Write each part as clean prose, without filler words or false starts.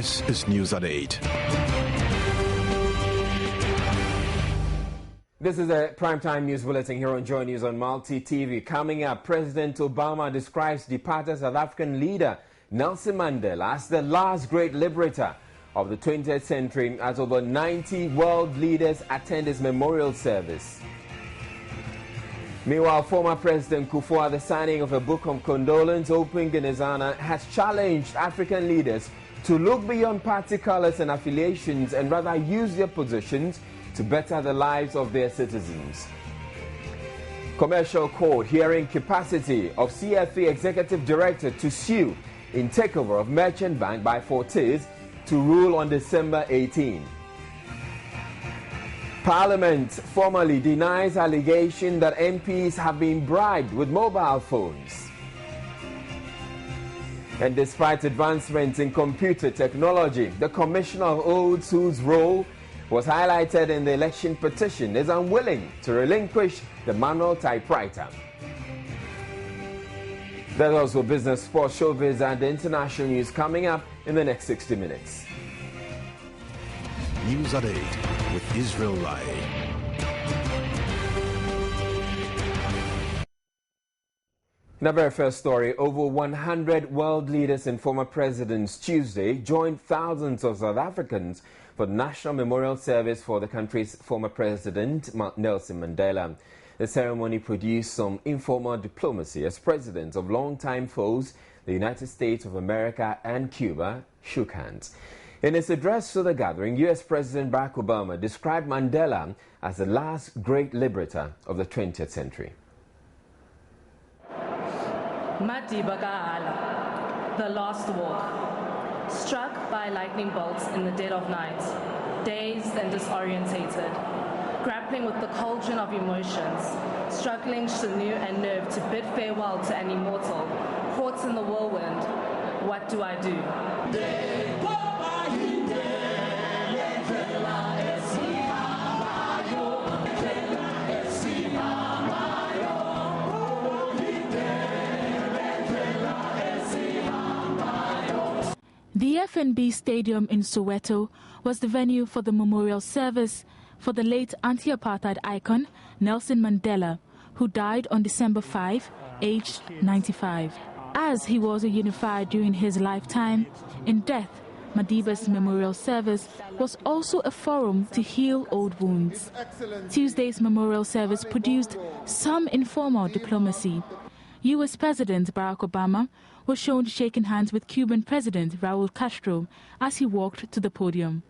This is News at 8. This is a primetime news bulletin here on Joy News on Multi TV. Coming up, President Obama describes departed South African leader Nelson Mandela as the last great liberator of the 20th century, as over 90 world leaders attend his memorial service. Meanwhile, former President Kufuor, at the signing of a book of condolence opening in his honor, has challenged African leaders to look beyond party colors and affiliations and rather use their positions to better the lives of their citizens. Commercial Court hearing capacity of CFA Executive Director to sue in takeover of Merchant Bank by Fortis to rule on December 18. Parliament formally denies allegation that MPs have been bribed with mobile phones. And despite advancements in computer technology, the Commissioner of Oaths, whose role was highlighted in the election petition, is unwilling to relinquish the manual typewriter. There's also business, sports, showbiz, and international news coming up in the next 60 minutes. News at 8 with Israel Lai. In our very first story, over 100 world leaders and former presidents Tuesday joined thousands of South Africans for the National Memorial Service for the country's former president, Nelson Mandela. The ceremony produced some informal diplomacy as presidents of longtime foes, the United States of America and Cuba, shook hands. In his address to the gathering, U.S. President Barack Obama described Mandela as the last great liberator of the 20th century. Mandela, the last walk, struck by lightning bolts in the dead of night, dazed and disorientated, grappling with the cauldron of emotions, struggling sinew and nerve to bid farewell to an immortal, caught in the whirlwind. What do I do? The FNB Stadium in Soweto was the venue for the memorial service for the late anti-apartheid icon Nelson Mandela, who died on December 5, aged 95. As he was a unifier during his lifetime, in death, Madiba's memorial service was also a forum to heal old wounds. Tuesday's memorial service produced some informal diplomacy. U.S. President Barack Obama was shown shaking hands with Cuban President Raul Castro as he walked to the podium.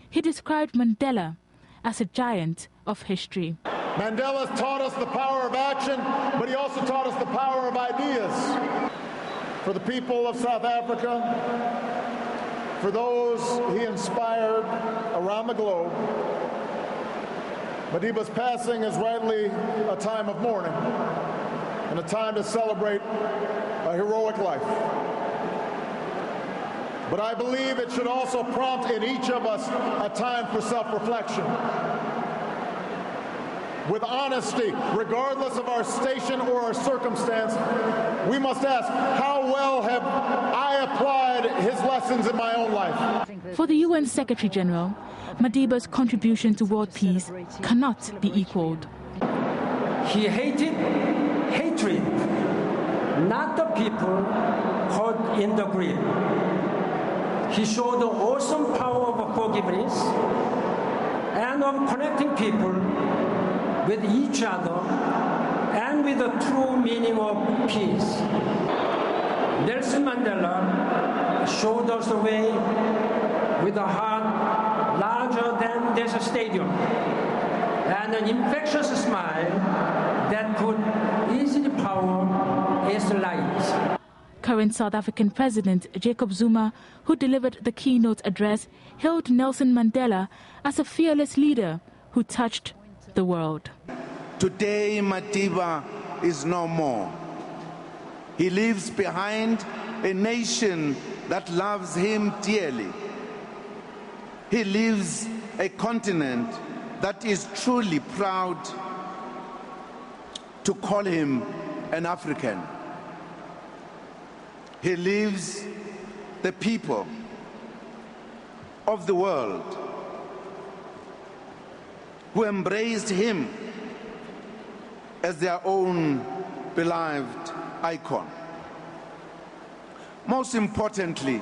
He described Mandela as a giant of history. Mandela taught us the power of action, but he also taught us the power of ideas. For the people of South Africa, for those he inspired around the globe, Madiba's passing is rightly a time of mourning and a time to celebrate a heroic life. But I believe it should also prompt in each of us a time for self-reflection. With honesty, regardless of our station or our circumstance, we must ask, how well have I applied his lessons in my own life? For the UN Secretary General, Madiba's contribution to world peace cannot be equaled. He hated hatred, not the people caught in the greed. He showed the awesome power of forgiveness and of connecting people with each other and with the true meaning of peace. Nelson Mandela showed us the way with a heart larger than this stadium and an infectious smile that could easily power his light. Current South African President Jacob Zuma, who delivered the keynote address, hailed Nelson Mandela as a fearless leader who touched the world. Today, Madiba is no more. He leaves behind a nation that loves him dearly. He leaves a continent that is truly proud to call him an African. He leaves the people of the world, who embraced him as their own beloved icon. Most importantly,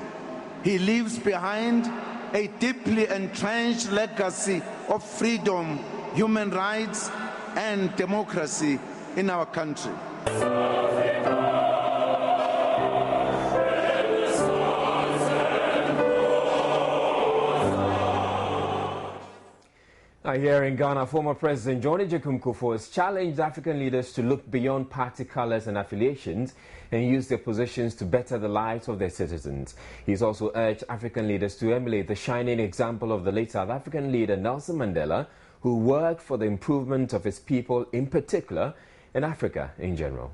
he leaves behind a deeply entrenched legacy of freedom, human rights, and democracy in our country. Here in Ghana, former President John Agyekum Kufuor has challenged African leaders to look beyond party colors and affiliations and use their positions to better the lives of their citizens. He's also urged African leaders to emulate the shining example of the late South African leader Nelson Mandela, who worked for the improvement of his people in particular and Africa in general.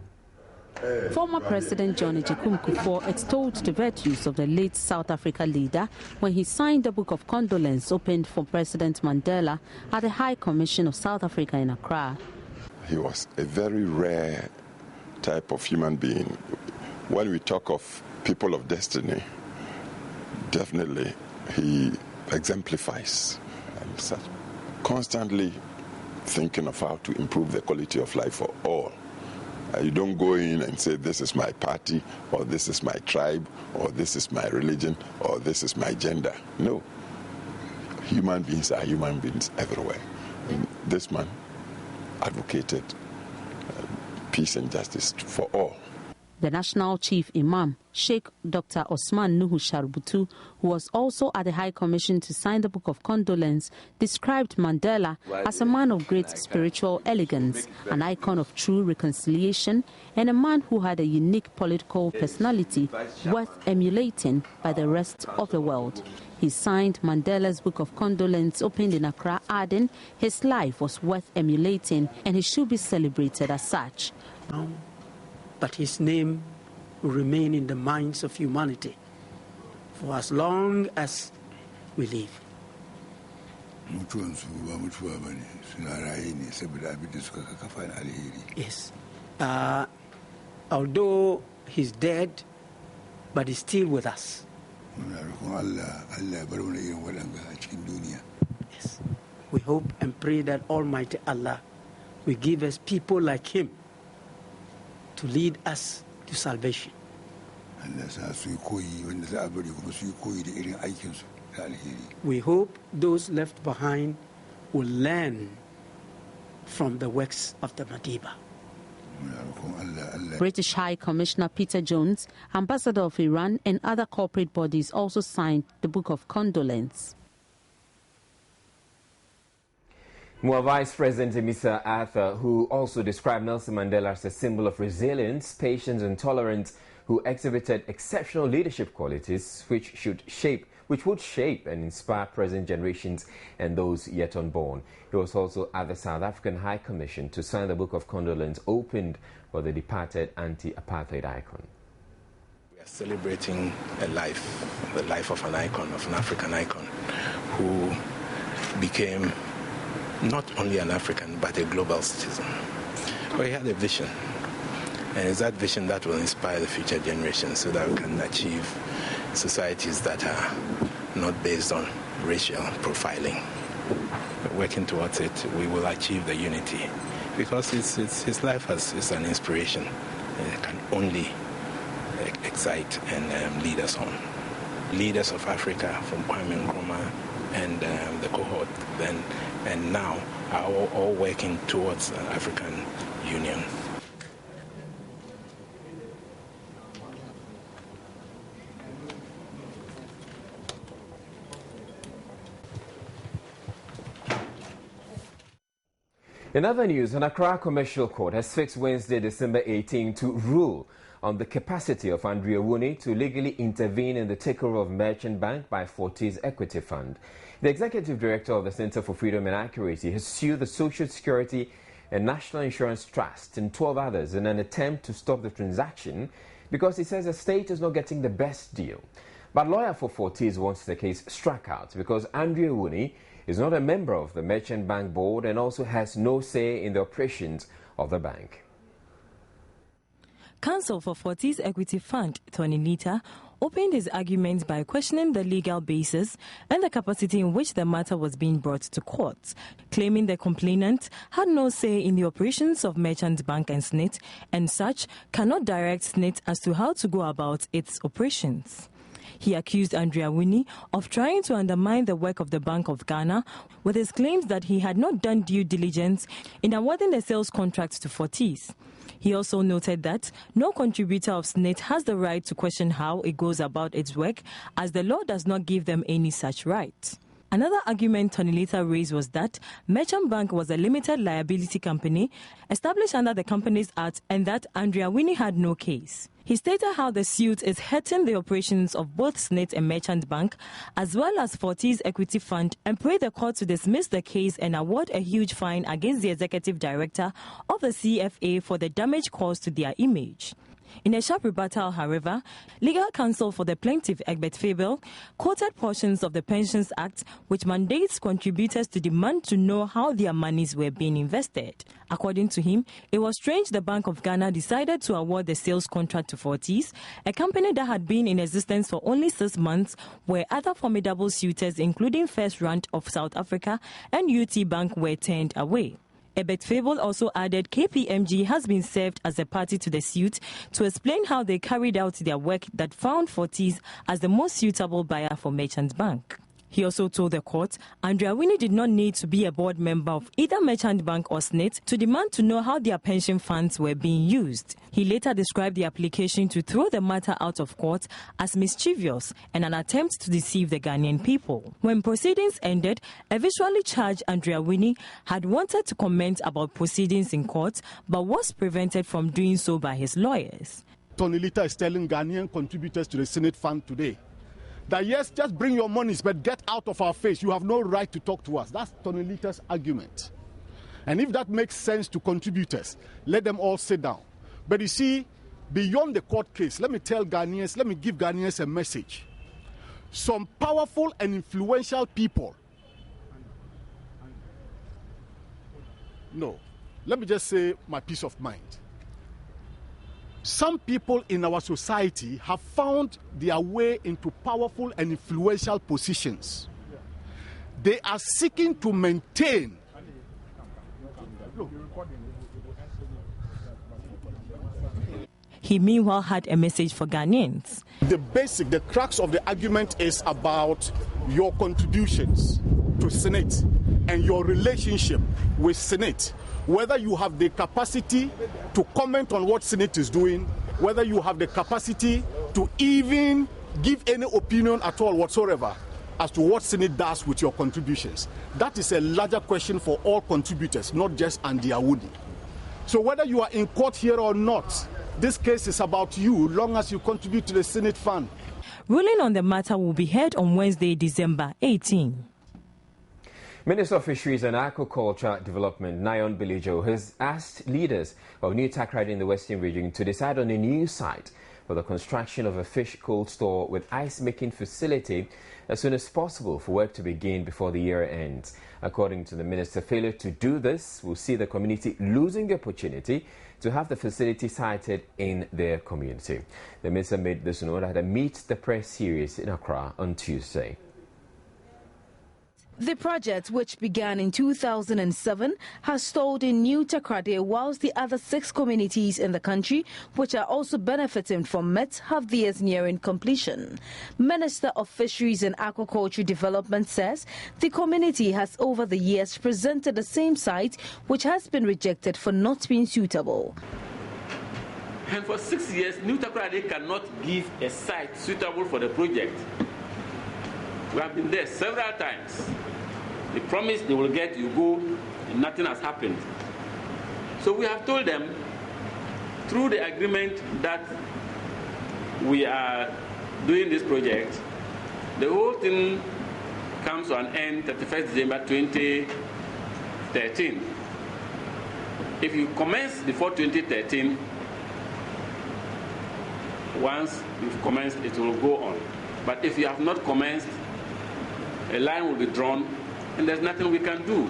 Former President John Agyekum Kufuor extolled the virtues of the late South Africa leader when he signed a book of condolence opened for President Mandela at the High Commission of South Africa in Accra. He was a very rare type of human being. When we talk of people of destiny, definitely he exemplifies such, constantly thinking of how to improve the quality of life for all. You don't go in and say, this is my party, or this is my tribe, or this is my religion, or this is my gender. No. Human beings are human beings everywhere. And this man advocated peace and justice for all. The National Chief Imam, Sheikh Dr. Osman Nuhu Sharbutu, who was also at the High Commission to sign the Book of Condolence, described Mandela as a man of great spiritual elegance, an icon of true reconciliation, and a man who had a unique political personality worth emulating by the rest of the world. He signed Mandela's Book of Condolence opened in Accra, adding his life was worth emulating and he should be celebrated as such. But his name will remain in the minds of humanity for as long as we live. Yes. Although he's dead, but he's still with us. Yes. We hope and pray that Almighty Allah will give us people like him to lead us to salvation. We hope those left behind will learn from the works of the Madiba. British High Commissioner Peter Jones, Ambassador of Iran, and other corporate bodies also signed the Book of Condolence. More Vice President Emisa Arthur, who also described Nelson Mandela as a symbol of resilience, patience and tolerance, who exhibited exceptional leadership qualities which would shape and inspire present generations and those yet unborn. He was also at the South African High Commission to sign the Book of Condolence opened for the departed anti-apartheid icon. We are celebrating a life, the life of an icon, of an African icon, who became not only an African, but a global citizen. But he had a vision, and it's that vision that will inspire the future generations so that we can achieve societies that are not based on racial profiling. Working towards it, we will achieve the unity, because his life is an inspiration, and it can only excite and lead us on. Leaders of Africa, from Kwame Nkrumah and the cohort then and now, are all working towards an African Union. In other news, an Accra Commercial Court has fixed Wednesday, December 18 to rule on the capacity of Andrea Wuni to legally intervene in the takeover of Merchant Bank by Fortis Equity Fund. The Executive Director of the Center for Freedom and Accuracy has sued the Social Security and National Insurance Trust and 12 others in an attempt to stop the transaction because he says the state is not getting the best deal. But lawyer for Fortis wants the case struck out because Andrea Wuni is not a member of the Merchant Bank board and also has no say in the operations of the bank. Counsel for Fortis Equity Fund, Tony Lita, opened his arguments by questioning the legal basis and the capacity in which the matter was being brought to court, claiming the complainant had no say in the operations of Merchant Bank and SSNIT, and such cannot direct SSNIT as to how to go about its operations. He accused Andrea Winnie of trying to undermine the work of the Bank of Ghana with his claims that he had not done due diligence in awarding the sales contract to Fortis. He also noted that no contributor of SSNIT has the right to question how it goes about its work, as the law does not give them any such right. Another argument Tony later raised was that Merchant Bank was a limited liability company established under the Companies Act and that Andrea Winnie had no case. He stated how the suit is hurting the operations of both SSNIT and Merchant Bank, as well as Fortis Equity Fund, and prayed the court to dismiss the case and award a huge fine against the executive director of the CFA for the damage caused to their image. In a sharp rebuttal, however, legal counsel for the plaintiff, Egbert Fabel, quoted portions of the Pensions Act which mandates contributors to demand to know how their monies were being invested. According to him, it was strange the Bank of Ghana decided to award the sales contract to Fortis, a company that had been in existence for only 6 months, where other formidable suitors, including First Rand of South Africa and UT Bank, were turned away. Ebert Fable also added KPMG has been served as a party to the suit to explain how they carried out their work that found Fortis as the most suitable buyer for Merchant Bank. He also told the court Andrea Winnie did not need to be a board member of either Merchant Bank or SSNIT to demand to know how their pension funds were being used. He later described the application to throw the matter out of court as mischievous and an attempt to deceive the Ghanaian people. When proceedings ended, a visually charged Andrea Winnie had wanted to comment about proceedings in court but was prevented from doing so by his lawyers. Tony Lita is telling Ghanaian contributors to the Senate Fund today that yes, just bring your monies, but get out of our face. You have no right to talk to us. That's Tony Lita's argument. And if that makes sense to contributors, let them all sit down. But you see, beyond the court case, let me give Ghanaians a message. Some powerful and influential people, let me just say my peace of mind. Some people in our society have found their way into powerful and influential positions. They are seeking to maintain He meanwhile had a message for Ghanaians. The crux of the argument is about your contributions to SSNIT and your relationship with SSNIT. Whether you have the capacity to comment on what SSNIT is doing, whether you have the capacity to even give any opinion at all whatsoever as to what SSNIT does with your contributions. That is a larger question for all contributors, not just Andrea Winnie. So whether you are in court here or not, this case is about you, long as you contribute to the Senate Fund. Ruling on the matter will be heard on Wednesday, December 18. Minister of Fisheries and Aquaculture Development, Nayon Bilijo, has asked leaders of New Takrady in the Western region to decide on a new site for the construction of a fish cold store with ice-making facility as soon as possible for work to begin before the year ends. According to the minister, failure to do this will see the community losing the opportunity to have the facility sited in their community. The minister made this known at a Meet the Press series in Accra on Tuesday. The project, which began in 2007, has stalled in New Takrady, whilst the other 6 communities in the country, which are also benefiting from it, have theirs nearing completion. Minister of Fisheries and Aquaculture Development says the community has over the years presented the same site, which has been rejected for not being suitable. And for 6 years, New Takrady cannot give a site suitable for the project. We have been there several times. They promise they will get, you go, and nothing has happened. So we have told them, through the agreement that we are doing this project, the whole thing comes to an end 31st December 2013. If you commence before 2013, once you've commenced, it will go on. But if you have not commenced, a line will be drawn, and there's nothing we can do.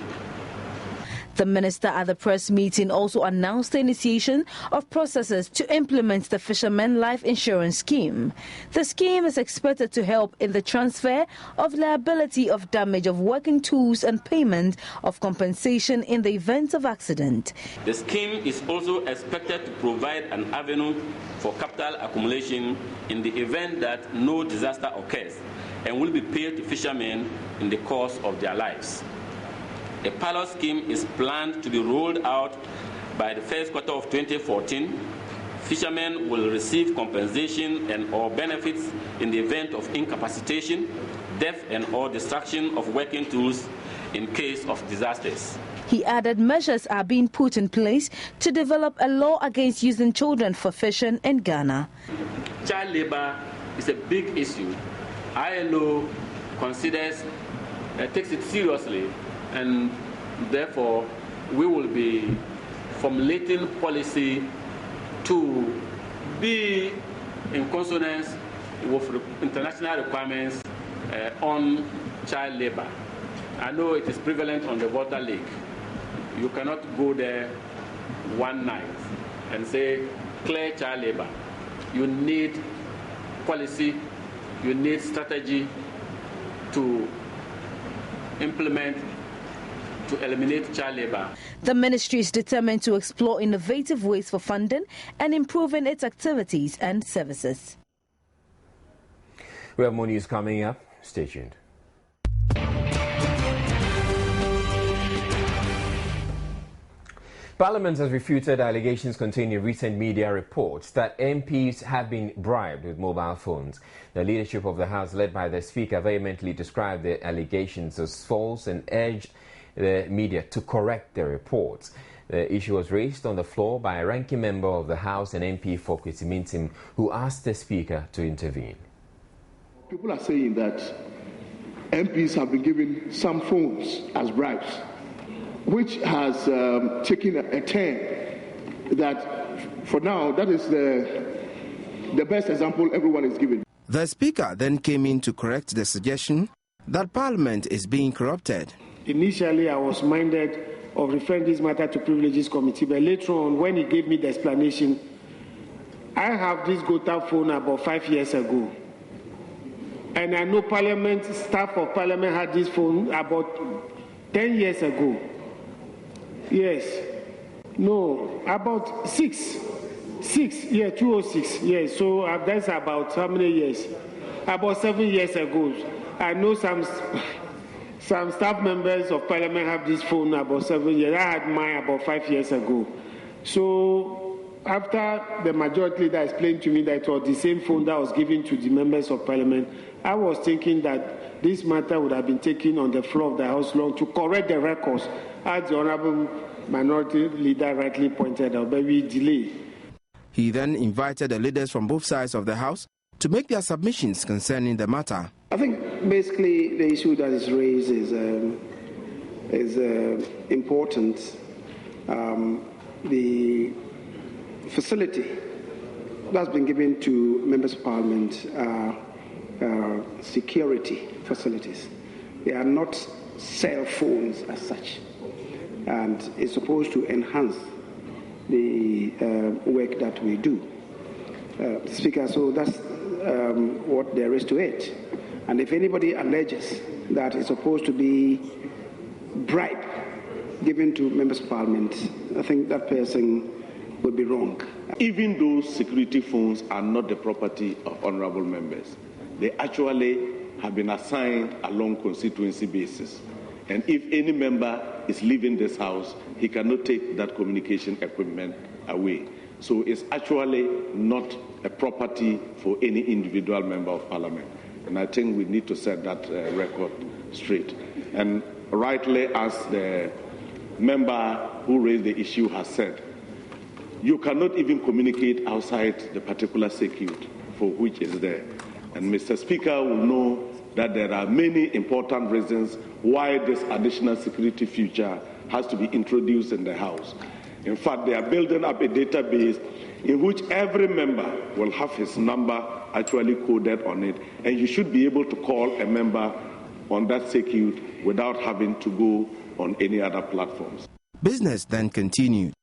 The minister at the press meeting also announced the initiation of processes to implement the Fishermen Life Insurance Scheme. The scheme is expected to help in the transfer of liability of damage of working tools and payment of compensation in the event of accident. The scheme is also expected to provide an avenue for capital accumulation in the event that no disaster occurs and will be paid to fishermen in the course of their lives. A pilot scheme is planned to be rolled out by the first quarter of 2014. Fishermen will receive compensation and or benefits in the event of incapacitation, death and or destruction of working tools in case of disasters. He added measures are being put in place to develop a law against using children for fishing in Ghana. Child labor is a big issue. ILO takes it seriously, and therefore we will be formulating policy to be in consonance with international requirements on child labor. I know it is prevalent on the Water Lake. You cannot go there one night and say clear child labor. You need policy, you need strategy to implement, to eliminate child labor. The ministry is determined to explore innovative ways for funding and improving its activities and services. We have more news coming up. Stay tuned. Parliament has refuted allegations contained in recent media reports that MPs have been bribed with mobile phones. The leadership of the House, led by the Speaker, vehemently described the allegations as false and urged the media to correct the reports. The issue was raised on the floor by a ranking member of the House and MP for Kwesimintim, who asked the Speaker to intervene. People are saying that MPs have been given some phones as bribes, which has taken a turn that, for now, that is the best example everyone is giving. The Speaker then came in to correct the suggestion that Parliament is being corrupted. Initially, I was minded of referring this matter to Privileges Committee, but later on, when he gave me the explanation, I have this Gota phone about 5 years ago. And I know Parliament, staff of Parliament had this phone about 10 years ago. Yes. No, about 2006. Yes, so that's about how many years? About 7 years ago. I know some staff members of Parliament have this phone about 7 years. I had mine about 5 years ago. So after the majority leader explained to me that it was the same phone that was given to the members of Parliament, I was thinking that this matter would have been taken on the floor of the House long to correct the records, as the Honourable Minority Leader rightly pointed out, but we delay. He then invited the leaders from both sides of the House to make their submissions concerning the matter. I think basically the issue that is raised is important. The facility that's been given to members of Parliament security facilities. They are not cell phones as such, and it's supposed to enhance the work that we do. Speaker, so that's what there is to it. And if anybody alleges that it's supposed to be bribe given to members of Parliament, I think that person would be wrong. Even those security phones are not the property of honourable members. They actually have been assigned along constituency basis. And if any member is leaving this house, he cannot take that communication equipment away. So it's actually not a property for any individual member of Parliament. And I think we need to set that record straight. And rightly, as the member who raised the issue has said, you cannot even communicate outside the particular circuit for which is there. And Mr. Speaker will know that there are many important reasons why this additional security feature has to be introduced in the House. In fact, they are building up a database in which every member will have his number actually coded on it, and you should be able to call a member on that circuit without having to go on any other platforms. Business then continued.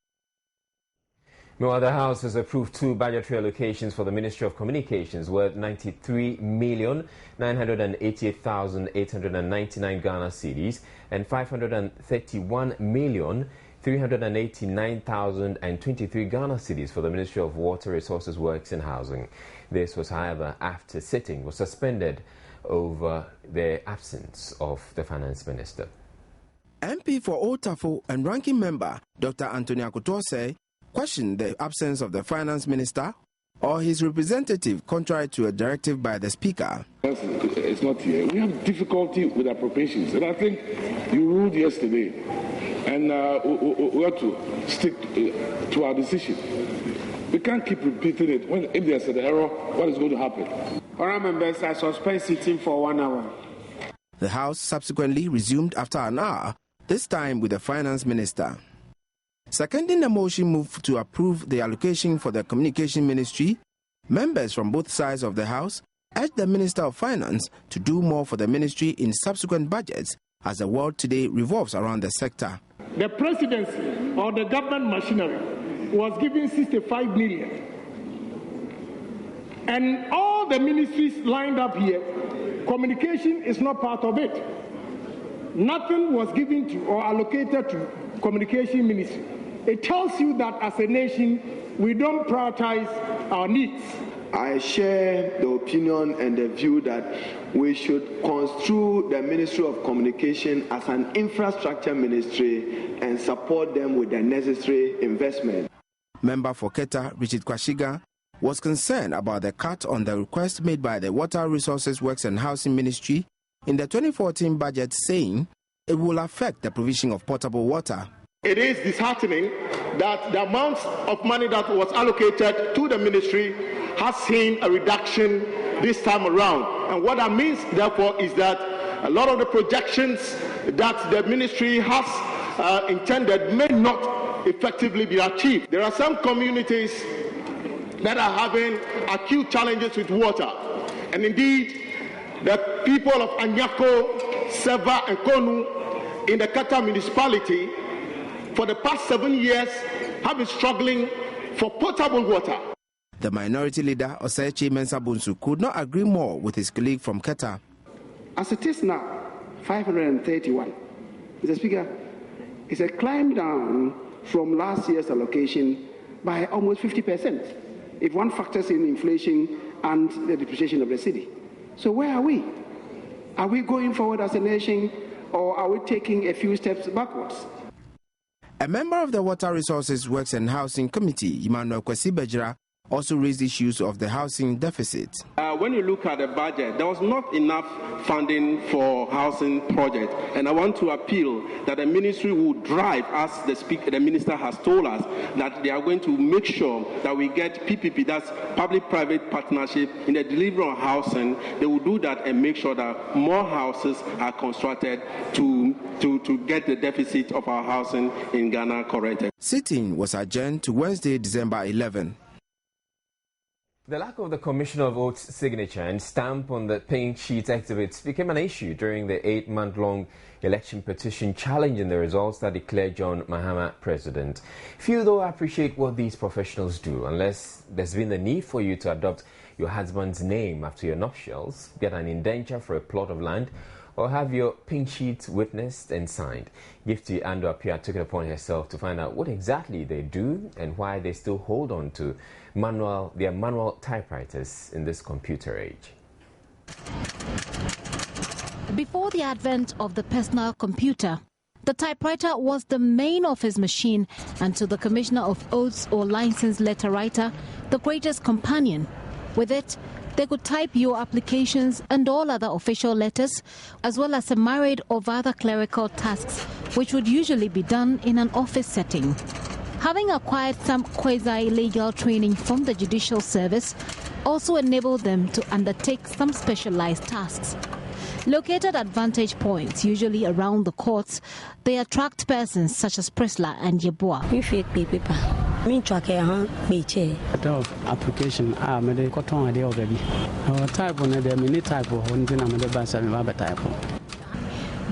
Meanwhile, the House has approved 2 budgetary allocations for the Ministry of Communications worth 93,988,899 Ghana cedis and 531,389,023 Ghana cedis for the Ministry of Water Resources, Works and Housing. This was, however, after sitting was suspended over the absence of the Finance Minister. MP for Otafo and ranking member Dr. Anthony Osei questioned the absence of the Finance Minister or his representative contrary to a directive by the Speaker. It's not here. We have difficulty with appropriations, and I think you ruled yesterday, and we have to stick to our decision. We can't keep repeating it. If there's an error, what is going to happen? Honourable members, I suspend sitting for 1 hour. The House subsequently resumed after an hour, this time with the Finance Minister. Seconding the motion moved to approve the allocation for the Communication Ministry, members from both sides of the House urged the Minister of Finance to do more for the ministry in subsequent budgets as the world today revolves around the sector. The presidency or the government machinery was given 65 million. And all the ministries lined up here, communication is not part of it. Nothing was given to or allocated to communication ministry. It tells you that as a nation, we don't prioritize our needs. I share the opinion and the view that we should construe the Ministry of Communication as an infrastructure ministry and support them with the necessary investment. Member for Keta, Richard Kwashiga, was concerned about the cut on the request made by the Water Resources, Works and Housing Ministry in the 2014 budget, saying it will affect the provision of potable water. It is disheartening that the amount of money that was allocated to the ministry has seen a reduction this time around. And what that means, therefore, is that a lot of the projections that the ministry has intended may not effectively be achieved. There are some communities that are having acute challenges with water. And indeed, the people of Anyako, Seva, and Konu in the Kata municipality for the past 7 years have been struggling for potable water. The minority leader, Osei Mensah-Bonsu, could not agree more with his colleague from Keta. As it is now, 531. Mr. Speaker, it's a climb down from last year's allocation by almost 50%, if one factors in inflation and the depreciation of the city. So where are we? Are we going forward as a nation, or are we taking a few steps backwards? A member of the Water Resources, Works and Housing Committee, Emmanuel Kwesi-Bejira, also raised issues of the housing deficit. When you look at the budget, there was not enough funding for housing projects, and I want to appeal that the ministry will drive, as the minister has told us, that they are going to make sure that we get PPP, that's public-private partnership, in the delivery of housing. They will do that and make sure that more houses are constructed to get the deficit of our housing in Ghana corrected. Sitting was adjourned to Wednesday, December 11. The lack of the Commissioner of Oath's signature and stamp on the pink sheet exhibits became an issue during the 8-month-long election petition challenging the results that declared John Mahama president. Few, though, appreciate what these professionals do, unless there's been the need for you to adopt your husband's name after your nuptials, get an indenture for a plot of land, or have your pink sheet witnessed and signed. Gifty Ando Apia took it upon herself to find out what exactly they do and why they still hold on to their manual typewriters in this computer age. Before the advent of the personal computer, the typewriter was the main office machine, and to the Commissioner of Oaths or licensed letter writer, the greatest companion. With it, they could type your applications and all other official letters, as well as a myriad of other clerical tasks, which would usually be done in an office setting. Having acquired some quasi-legal training from the judicial service also enabled them to undertake some specialized tasks. Located at vantage points, usually around the courts, they attract persons such as Presla and Yeboah. Application,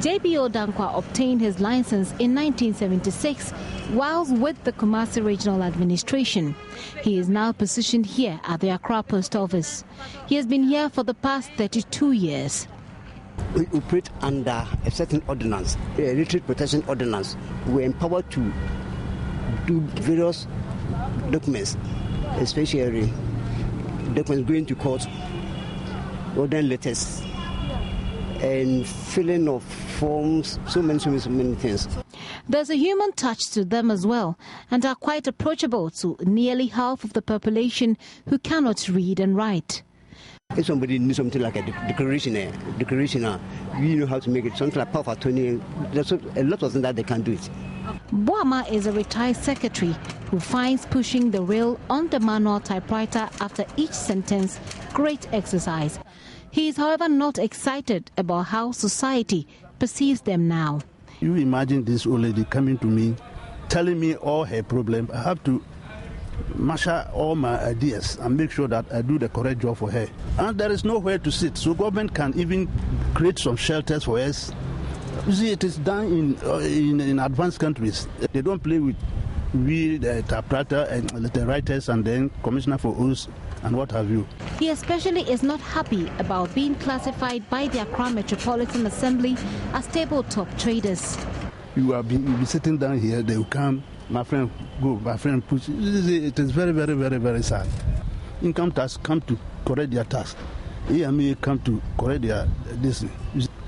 JBO Dankwa obtained his license in 1976 whilst with the Kumasi Regional Administration. He is now positioned here at the Accra Post Office. He has been here for the past 32 years. We operate under a certain ordinance, a retreat protection ordinance. We are empowered to do various documents, especially documents going to court, order letters, and filling of forms, so many things. There's a human touch to them as well, and are quite approachable to nearly half of the population who cannot read and write. If somebody needs something like a declaration, we know how to make it, something like Power 20, there's a lot of things that they can do it. Boama is a retired secretary who finds pushing the rail on the manual typewriter after each sentence great exercise. He is, however, not excited about how society perceives them now. You imagine this old lady coming to me, telling me all her problems. I have to marshal all my ideas and make sure that I do the correct job for her. And there is nowhere to sit, so government can even create some shelters for us. You see, it is done in advanced countries. They don't play with the typewriter and the writers and then commissioner for oaths and what have you. He especially is not happy about being classified by the Accra Metropolitan Assembly as tabletop traders. You will be sitting down here, they will come, my friend go, my friend push. It is very, very, very, very sad. Income tax come to correct their tax. EMA come to correct their this.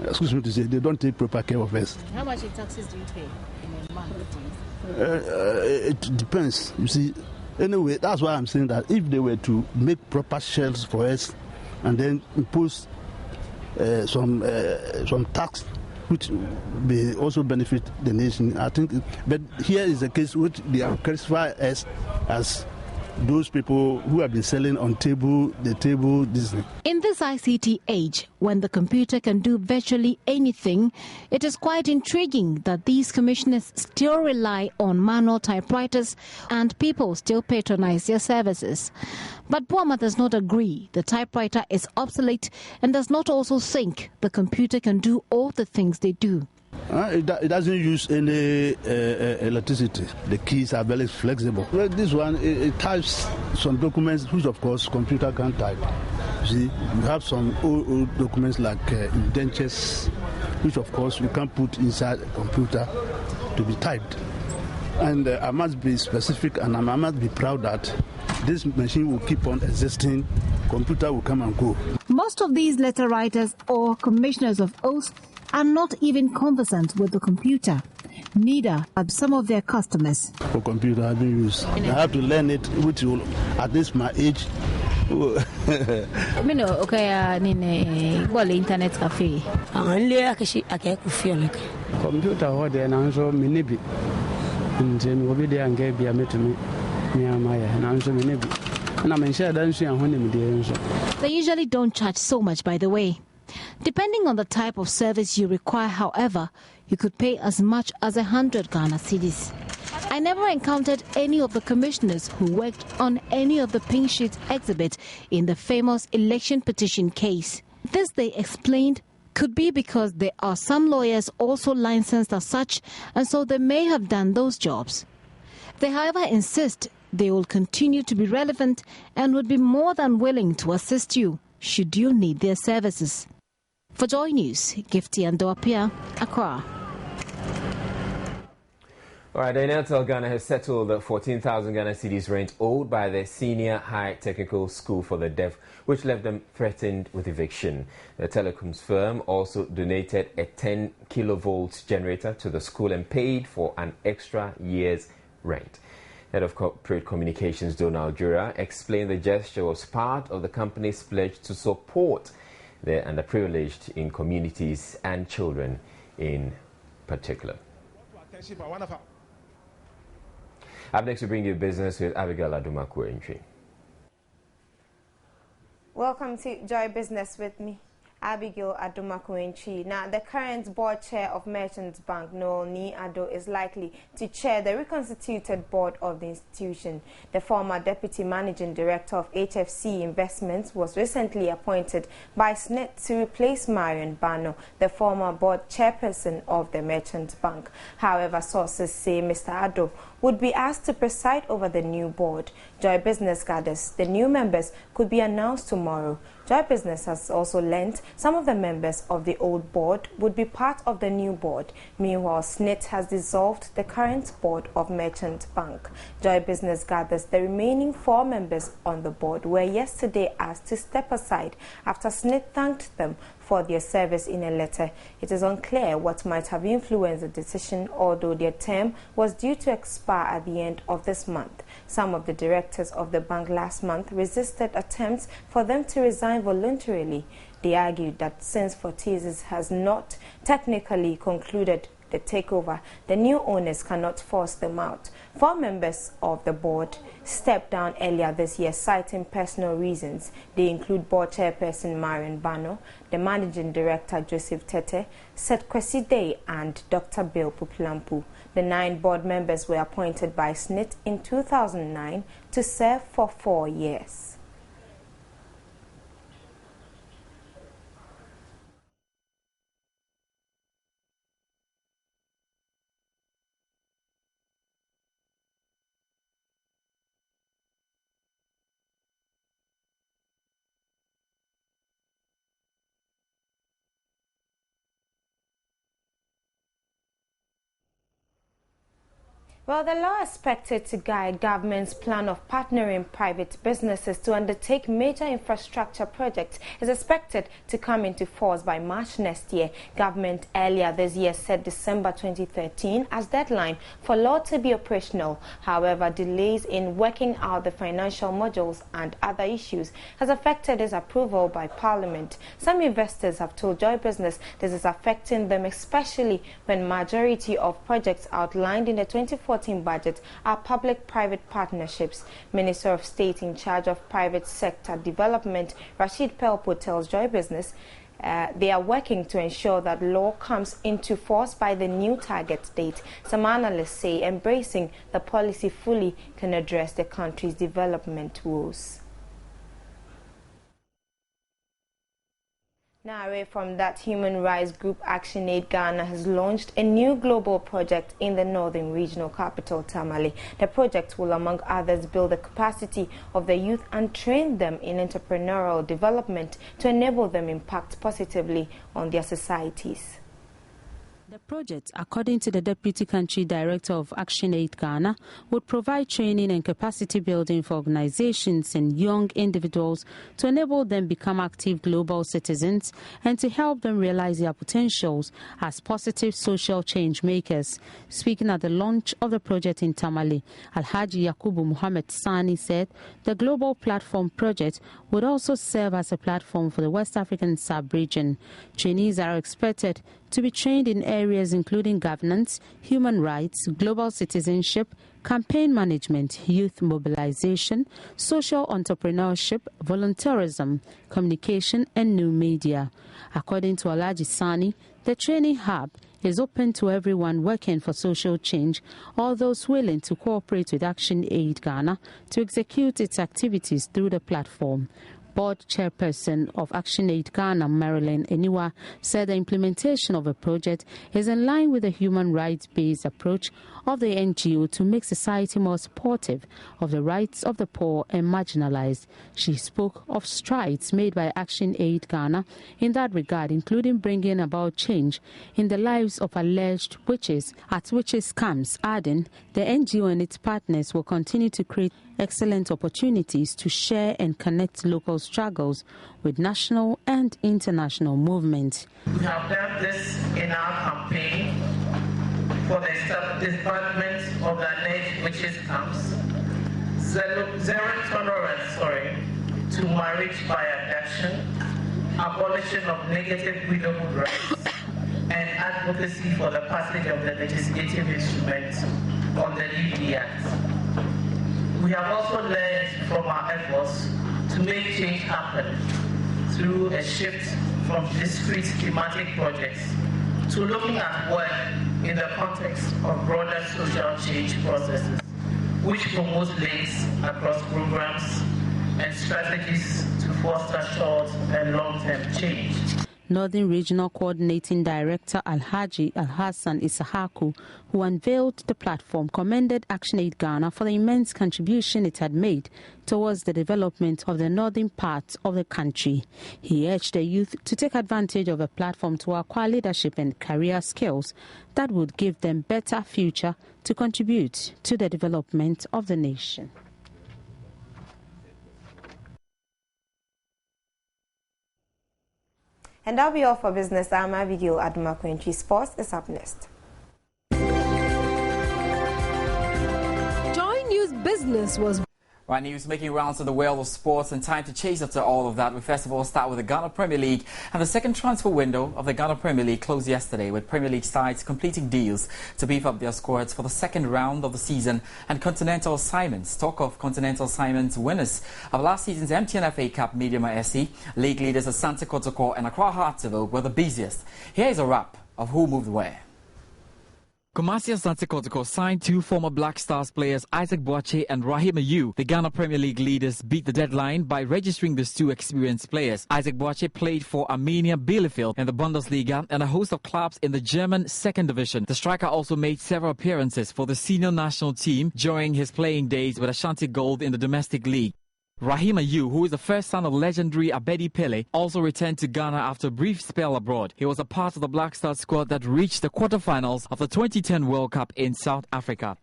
Excuse me to say, they don't take proper care of us. How much in taxes do you pay in a month? It depends, you see. Anyway, that's why I'm saying that if they were to make proper shells for us and then impose some tax which may also benefit the nation, I think. But here is a case which they have classified as those people who have been selling on the table. In this ICT age, when the computer can do virtually anything, it is quite intriguing that these commissioners still rely on manual typewriters and people still patronize their services. But Boama does not agree the typewriter is obsolete and does not also think the computer can do all the things they do. It doesn't use any electricity. The keys are very flexible. Well, this one, it types some documents which, of course, computer can't type. You see, you have some old documents like indentures, which, of course, you can't put inside a computer to be typed. And I must be specific, and I must be proud that this machine will keep on existing. Computer will come and go. Most of these letter writers or commissioners of oaths are not even conversant with the computer. Neither are some of their customers. For computer, I've been used. I have to learn it, which will, at this my age. Internet cafe. Computer order and so minibi. And then we'll be there and get me to me. They usually don't charge so much, by the way. Depending on the type of service you require, however, you could pay as much as 100 Ghana cedis. I never encountered any of the commissioners who worked on any of the pink sheet exhibit in the famous election petition case. This, they explained, could be because there are some lawyers also licensed as such, and so they may have done those jobs. They, however, insist they will continue to be relevant and would be more than willing to assist you should you need their services. For Joy News, Gifty Andoapia, Accra. All right, the Airtel Ghana has settled the 14,000 Ghana cedis rent owed by the Senior High Technical School for the Deaf, which left them threatened with eviction. The telecoms firm also donated a 10 kilovolt generator to the school and paid for an extra year's rent. Head of Corporate Communications, Donald Jura, explained the gesture was part of the company's pledge to support the underprivileged in communities and children in particular. Up next, we bring you business with Abigail Adumaku-Entry. Welcome to Joy Business with me, Abigail Adumakuenchi. Now, the current board chair of Merchants Bank, Noel Ni Ado, is likely to chair the reconstituted board of the institution. The former deputy managing director of HFC Investments was recently appointed by SNET to replace Marion Bano, the former board chairperson of the Merchants Bank. However, sources say Mr. Ado would be asked to preside over the new board. Joy Business gathers the new members could be announced tomorrow. Joy Business has also learnt some of the members of the old board would be part of the new board. Meanwhile, SNET has dissolved the current board of Merchant Bank. Joy Business gathers the remaining 4 members on the board were yesterday asked to step aside after SNET thanked them for their service in a letter. It is unclear what might have influenced the decision, although their term was due to expire at the end of this month. Some of the directors of the bank last month resisted attempts for them to resign voluntarily. They argued that since Fortiz's has not technically concluded the takeover, the new owners cannot force them out. 4 members of the board stepped down earlier this year, citing personal reasons. They include board chairperson Marion Bano, the managing director Joseph Tete, Seth Kwesi Day, and Dr. Bill Pupilampu. The 9 board members were appointed by SNET in 2009 to serve for 4 years. Well, the law expected to guide government's plan of partnering private businesses to undertake major infrastructure projects is expected to come into force by March next year. Government earlier this year set December 2013 as deadline for law to be operational. However, delays in working out the financial modules and other issues has affected its approval by Parliament. Some investors have told Joy Business this is affecting them, especially when majority of projects outlined in the 2014 budget are public-private partnerships. Minister of State in charge of private sector development, Rashid Pelpo, tells Joy Business they are working to ensure that law comes into force by the new target date. Some analysts say embracing the policy fully can address the country's development woes. Now, away from that, human rights group ActionAid Ghana has launched a new global project in the northern regional capital, Tamale. The project will, among others, build the capacity of the youth and train them in entrepreneurial development to enable them impact positively on their societies. The project, according to the Deputy Country Director of ActionAid Ghana, would provide training and capacity building for organizations and young individuals to enable them become active global citizens and to help them realize their potentials as positive social change makers. Speaking at the launch of the project in Tamale, Alhaji Yakubu Muhammad Sani said the Global Platform project would also serve as a platform for the West African sub-region. Trainees are expected to be trained in areas including governance, human rights, global citizenship, campaign management, youth mobilization, social entrepreneurship, volunteerism, communication, and new media. According to Alhaji Sani, the training hub is open to everyone working for social change or those willing to cooperate with ActionAid Ghana to execute its activities through the platform. Board chairperson of ActionAid Ghana, Marilyn Eniwa, said the implementation of a project is in line with the human rights-based approach of the NGO to make society more supportive of the rights of the poor and marginalized. She spoke of strides made by ActionAid Ghana in that regard, including bringing about change in the lives of alleged witches at witches camps, adding the NGO and its partners will continue to create excellent opportunities to share and connect local struggles with national and international movements. We have done this in our campaign for the establishment of the alleged witches camps, zero tolerance to marriage by abduction, abolition of negative widowhood rights, and advocacy for the passage of the legislative instrument on the DBD Act. We have also learned from our efforts to make change happen through a shift from discrete schematic projects to looking at work in the context of broader social change processes, which promote links across programs and strategies to foster short and long-term change. Northern Regional Coordinating Director Alhaji Alhassan Isahaku, who unveiled the platform, commended ActionAid Ghana for the immense contribution it had made towards the development of the northern part of the country. He urged the youth to take advantage of the platform to acquire leadership and career skills that would give them better future to contribute to the development of the nation. And that'll be all for business. I'm Abigail Adumakwenchi. Sports is up next. Joy News Business was Right, news making rounds in the world of sports, and time to chase after all of that. We first of all start with the Ghana Premier League, and the second transfer window of the Ghana Premier League closed yesterday, with Premier League sides completing deals to beef up their squads for the second round of the season and continental assignments. Talk of continental assignments, winners of last season's MTN FA Cup, barima.asare, league leaders Asante Kotoko and Accra Hearts were the busiest. Here is a wrap of who moved where. Kumasi Asante Kotoko signed two former Black Stars players Isaac Boache and Rahim Ayew. The Ghana Premier League leaders beat the deadline by registering these two experienced players. Isaac Boache played for Armenia Bielefeld in the Bundesliga and a host of clubs in the German second division. The striker also made several appearances for the senior national team during his playing days with Ashanti Gold in the domestic league. Rahim Ayew, who is the first son of legendary Abedi Pele, also returned to Ghana after a brief spell abroad. He was a part of the Black Stars squad that reached the quarterfinals of the 2010 World Cup in South Africa.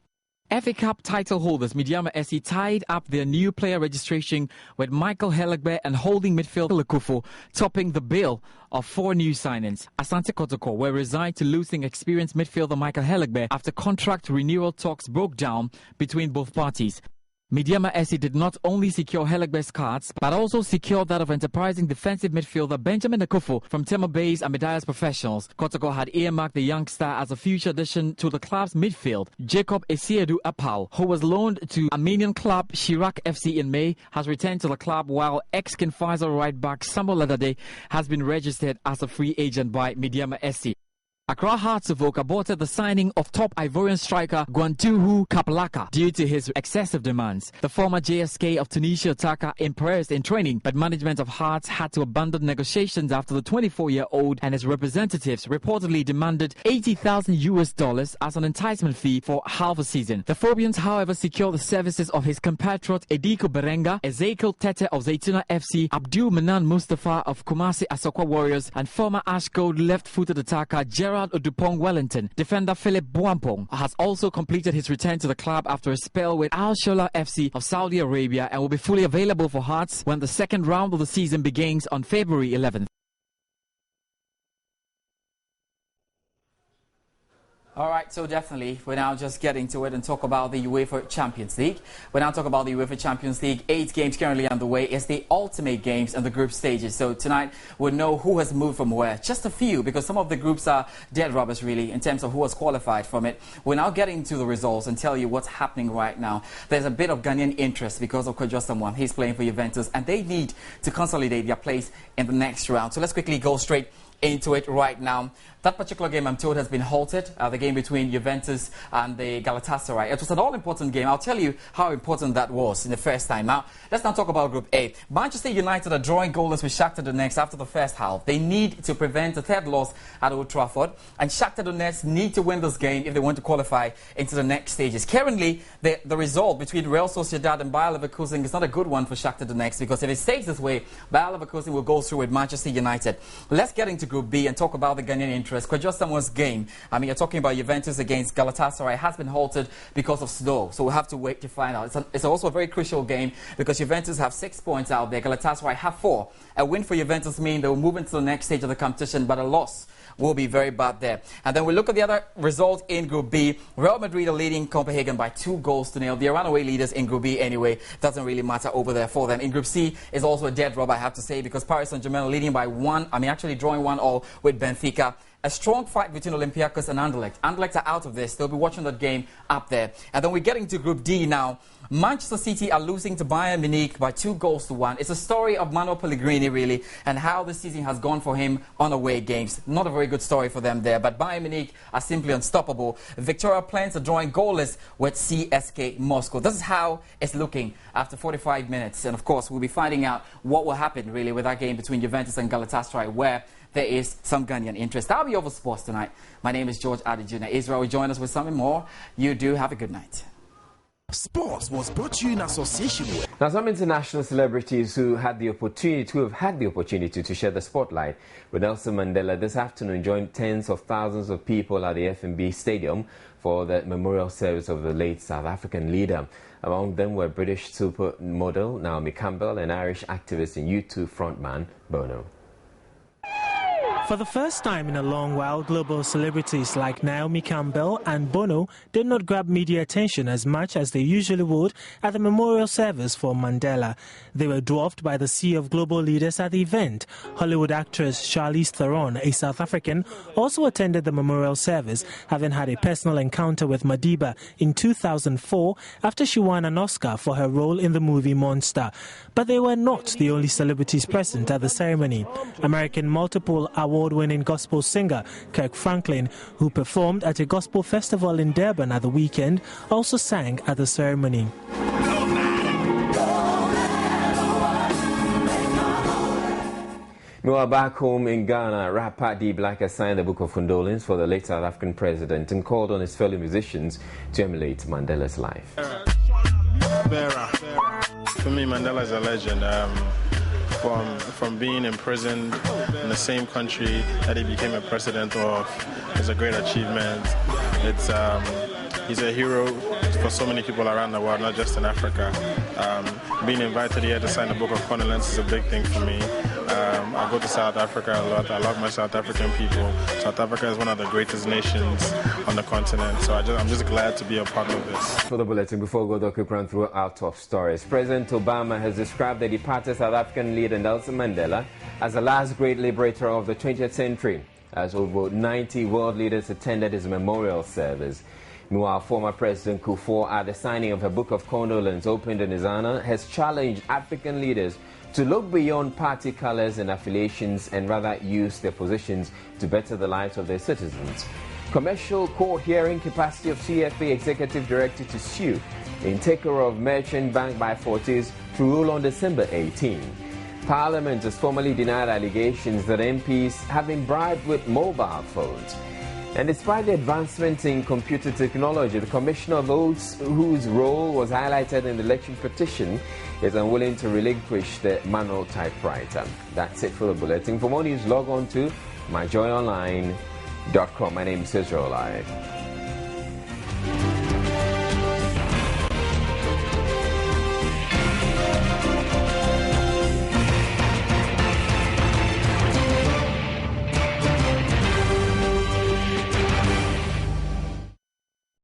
FA Cup title holders barima.asare tied up their new player registration with Michael Hellegbe and holding midfielder Lekufo topping the bill of four new signings. Asante Kotoko were resigned to losing experienced midfielder Michael Hellegbe after contract renewal talks broke down between both parties. barima.asare did not only secure Hellegbe's cards, but also secured that of enterprising defensive midfielder Benjamin Akufo from Tema Bay's Amidias Professionals. Kotoko had earmarked the youngster as a future addition to the club's midfield. Jacob Esiedu Apau, who was loaned to Armenian club Shirak FC in May, has returned to the club, while ex-Kinfaiser right back Samuel Ladade has been registered as a free agent by barima.asare. Accra Hearts aborted the signing of top Ivorian striker Guantuhu Kaplaka due to his excessive demands. The former JSK of Tunisia attacker impressed in training, but management of Hearts had to abandon negotiations after the 24-year-old and his representatives reportedly demanded $80,000 as an enticement fee for half a season. The Phobians, however, secured the services of his compatriot Ediko Berenga, Ezekiel Tete of Zaytuna FC, Abdul Manan Mustafa of Kumasi Asokwa Warriors, and former Ash Gold left-footed attacker Gerald Odupong Wellington. Defender Philip Buampong has also completed his return to the club after a spell with Al Shola FC of Saudi Arabia and will be fully available for Hearts when the second round of the season begins on February 11th. All right, so definitely, we're now just getting to it and talk about the UEFA Champions League. We now talk about the UEFA Champions League. 8 games currently underway. It's the ultimate games in the group stages. So tonight, we'll know who has moved from where. Just a few, because some of the groups are dead rubbers, really, in terms of who has qualified from it. We're now getting to the results and tell you what's happening right now. There's a bit of Ghanaian interest because of Kojo Samuel. He's playing for Juventus, and they need to consolidate their place in the next round. So let's quickly go straight into it right now. That particular game, I'm told, has been halted, the game between Juventus and the Galatasaray. It was an all-important game. I'll tell you how important that was in the first time. Now, let's now talk about Group A. Manchester United are drawing goalless with Shakhtar Donetsk after the first half. They need to prevent a third loss at Old Trafford, and Shakhtar Donetsk need to win this game if they want to qualify into the next stages. Currently, the result between Real Sociedad and Bayer Leverkusen is not a good one for Shakhtar Donetsk, because if it stays this way, Bayer Leverkusen will go through with Manchester United. Let's get into Group B and talk about the Ghanaian interest. Kojo Samuel's game, I mean, you're talking about Juventus against Galatasaray, has been halted because of snow, so we'll have to wait to find out. It's also a very crucial game because Juventus have 6 points out there, Galatasaray have 4. A win for Juventus means they will move into the next stage of the competition, but a loss will be very bad there. And then we look at the other result in Group B. Real Madrid are leading Copenhagen by 2-0. They are runaway leaders in Group B anyway. Doesn't really matter over there for them. In Group C is also a dead rubber, I have to say, because Paris Saint-Germain are leading by 1. I mean, actually drawing 1-1 with Benfica. A strong fight between Olympiacos and Anderlecht. Anderlecht are out of this. They'll be watching that game up there. And then we're getting to Group D now. Manchester City are losing to Bayern Munich by 2-1. It's a story of Manuel Pellegrini, really, and how the season has gone for him on away games. Not a very good story for them there, but Bayern Munich are simply unstoppable. Victoria Plens are drawing goalless with CSK Moscow. This is how it's looking after 45 minutes. And, of course, we'll be finding out what will happen, really, with that game between Juventus and Galatasaray, where there is some Ghanaian interest. That'll be over sports tonight. My name is George Adijuna. Israel will join us with something more. You do have a good night. Sports was brought to you in association with. Now, some international celebrities who have had the opportunity to share the spotlight with Nelson Mandela this afternoon joined tens of thousands of people at the FNB Stadium for the memorial service of the late South African leader. Among them were British supermodel Naomi Campbell and Irish activist and U2 frontman Bono. For the first time in a long while, global celebrities like Naomi Campbell and Bono did not grab media attention as much as they usually would at the memorial service for Mandela. They were dwarfed by the sea of global leaders at the event. Hollywood actress Charlize Theron, a South African, also attended the memorial service, having had a personal encounter with Madiba in 2004 after she won an Oscar for her role in the movie Monster. But they were not the only celebrities present at the ceremony. American multiple award-winning gospel singer Kirk Franklin, who performed at a gospel festival in Durban at the weekend, also sang at the ceremony. Meanwhile, back home in Ghana, rapper D Black has signed a book of condolence for the late South African president and called on his fellow musicians to emulate Mandela's life. For me, Mandela is a legend. From being imprisoned in the same country that he became a president of is a great achievement. He's a hero for so many people around the world, not just in Africa. Being invited here to sign a book of condolence is a big thing for me. I go to South Africa a lot. I love my South African people. South Africa is one of the greatest nations on the continent, so I'm just glad to be a part of this. For the bulletin, before we go to a quick run through our top stories, President Obama has described the departed South African leader Nelson Mandela as the last great liberator of the 20th century, as over 90 world leaders attended his memorial service. Meanwhile, former President Kufuor, at the signing of a book of condolence opened in his honor, has challenged African leaders to look beyond party colors and affiliations and rather use their positions to better the lives of their citizens. Commercial court hearing capacity of CFA Executive Director to sue in takeover of Merchant Bank by Fortis to rule on December 18. Parliament has formally denied allegations that MPs have been bribed with mobile phones. And despite the advancements in computer technology, the Commissioner of Oaths, whose role was highlighted in the election petition, is unwilling to relinquish the manual typewriter. That's it for the bulletin. For more news, log on to myjoyonline.com. My name is Israel Live.